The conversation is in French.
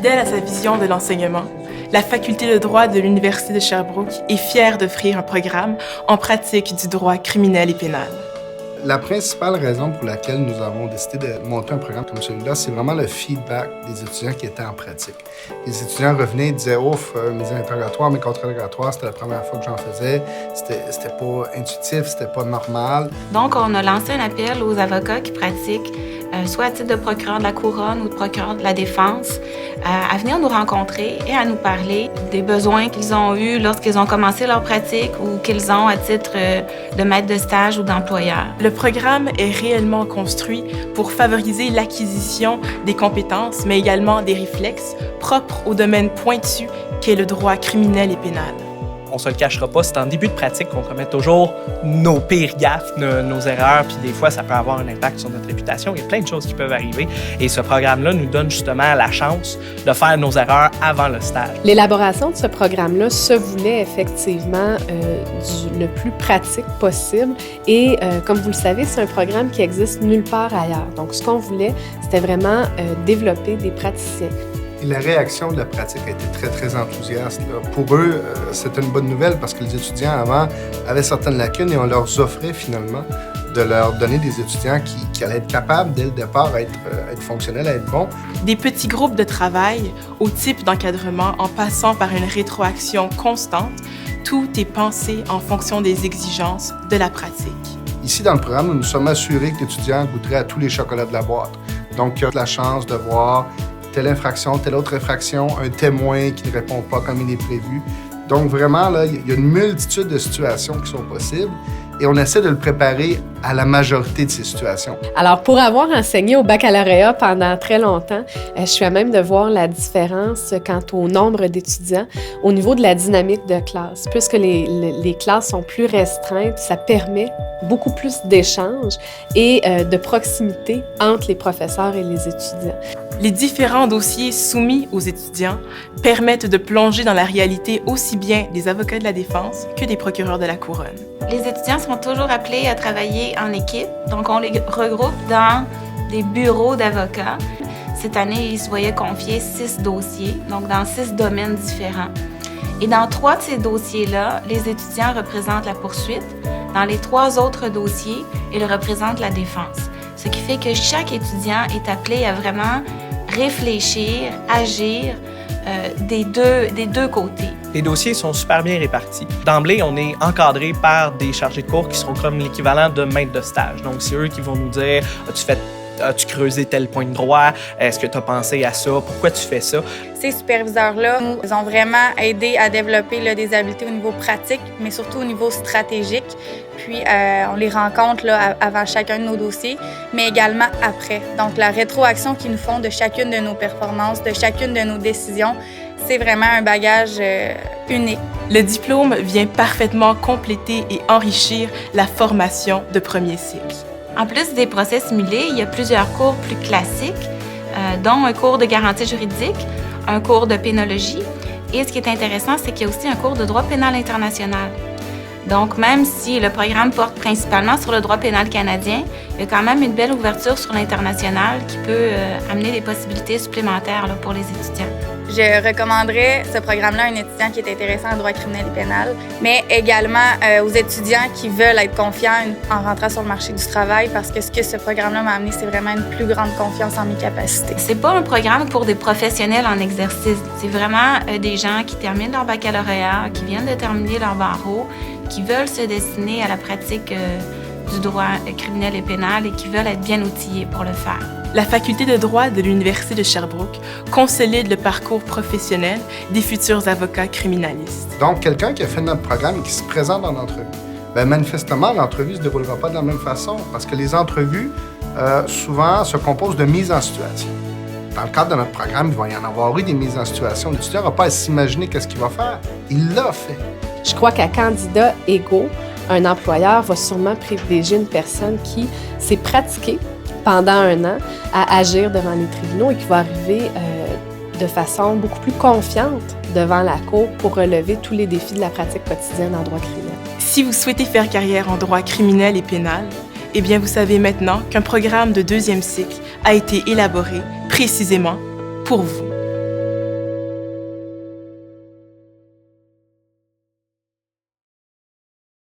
Fidèle à sa vision de l'enseignement, la faculté de droit de l'Université de Sherbrooke est fière d'offrir un programme en pratique du droit criminel et pénal. La principale raison pour laquelle nous avons décidé de monter un programme comme celui-là, c'est vraiment le feedback des étudiants qui étaient en pratique. Les étudiants revenaient et disaient « Ouf, mes interrogatoires, mes contre-interrogatoires, c'était la première fois que j'en faisais, c'était pas intuitif, c'était pas normal. » Donc, on a lancé un appel aux avocats qui pratiquent, soit à titre de procureur de la Couronne ou de procureur de la Défense, à venir nous rencontrer et à nous parler des besoins qu'ils ont eus lorsqu'ils ont commencé leur pratique ou qu'ils ont à titre de maître de stage ou d'employeur. Le programme est réellement construit pour favoriser l'acquisition des compétences, mais également des réflexes propres au domaine pointu qu'est le droit criminel et pénal. On se le cachera pas, c'est en début de pratique qu'on commet toujours nos pires gaffes, nos erreurs, puis des fois, ça peut avoir un impact sur notre réputation. Il y a plein de choses qui peuvent arriver. Et ce programme-là nous donne justement la chance de faire nos erreurs avant le stage. L'élaboration de ce programme-là se voulait effectivement le plus pratique possible. Et comme vous le savez, c'est un programme qui existe nulle part ailleurs. Donc, ce qu'on voulait, c'était vraiment développer des praticiens. Et la réaction de la pratique a été très, très enthousiaste. Pour eux, c'était une bonne nouvelle parce que les étudiants avant avaient certaines lacunes et on leur offrait finalement de leur donner des étudiants qui allaient être capables dès le départ à être fonctionnels, à être bons. Des petits groupes de travail au type d'encadrement en passant par une rétroaction constante, tout est pensé en fonction des exigences de la pratique. Ici, dans le programme, nous nous sommes assurés que l'étudiant goûterait à tous les chocolats de la boîte. Donc, il a la chance de voir telle infraction, telle autre infraction, un témoin qui ne répond pas comme il est prévu. Donc vraiment, là, il y a une multitude de situations qui sont possibles et on essaie de le préparer à la majorité de ces situations. Alors, pour avoir enseigné au baccalauréat pendant très longtemps, je suis à même de voir la différence quant au nombre d'étudiants au niveau de la dynamique de classe. Puisque les classes sont plus restreintes, ça permet beaucoup plus d'échanges et de proximité entre les professeurs et les étudiants. Les différents dossiers soumis aux étudiants permettent de plonger dans la réalité aussi bien des avocats de la défense que des procureurs de la Couronne. Les étudiants sont toujours appelés à travailler en équipe, donc on les regroupe dans des bureaux d'avocats. Cette année, ils se voyaient confier 6 dossiers, donc dans 6 domaines différents. Et dans 3 de ces dossiers-là, les étudiants représentent la poursuite. Dans les 3 autres dossiers, ils représentent la défense. Ce qui fait que chaque étudiant est appelé à vraiment réfléchir, agir des deux côtés. Les dossiers sont super bien répartis. D'emblée, on est encadré par des chargés de cours qui seront comme l'équivalent de maîtres de stage. Donc, c'est eux qui vont nous dire « As-tu creusé tel point de droit? Est-ce que tu as pensé à ça? Pourquoi tu fais ça? » Ces superviseurs-là nous ont vraiment aidé à développer là, des habiletés au niveau pratique, mais surtout au niveau stratégique. Puis, on les rencontre là, avant chacun de nos dossiers, mais également après. Donc, la rétroaction qu'ils nous font de chacune de nos performances, de chacune de nos décisions, c'est vraiment un bagage unique. Le diplôme vient parfaitement compléter et enrichir la formation de premier cycle. En plus des procès simulés, il y a plusieurs cours plus classiques, dont un cours de garantie juridique, un cours de pénologie. Et ce qui est intéressant, c'est qu'il y a aussi un cours de droit pénal international. Donc, même si le programme porte principalement sur le droit pénal canadien, il y a quand même une belle ouverture sur l'international qui peut amener des possibilités supplémentaires là, pour les étudiants. Je recommanderais ce programme-là à un étudiant qui est intéressé en droit criminel et pénal, mais également aux étudiants qui veulent être confiants en rentrant sur le marché du travail parce que ce que ce programme-là m'a amené, c'est vraiment une plus grande confiance en mes capacités. C'est pas un programme pour des professionnels en exercice. C'est vraiment des gens qui terminent leur baccalauréat, qui viennent de terminer leur barreau, qui veulent se destiner à la pratique du droit criminel et pénal et qui veulent être bien outillés pour le faire. La faculté de droit de l'Université de Sherbrooke consolide le parcours professionnel des futurs avocats criminalistes. Donc, quelqu'un qui a fait notre programme et qui se présente en entrevue, bien, manifestement, l'entrevue ne se déroulera pas de la même façon parce que les entrevues, souvent, se composent de mises en situation. Dans le cadre de notre programme, il va y en avoir eu des mises en situation. L'étudiant n'aura pas à s'imaginer qu'est-ce qu'il va faire. Il l'a fait. Je crois qu'à candidats égaux, un employeur va sûrement privilégier une personne qui s'est pratiquée pendant un an à agir devant les tribunaux et qui va arriver de façon beaucoup plus confiante devant la cour pour relever tous les défis de la pratique quotidienne en droit criminel. Si vous souhaitez faire carrière en droit criminel et pénal, eh bien vous savez maintenant qu'un programme de 2e cycle a été élaboré précisément pour vous.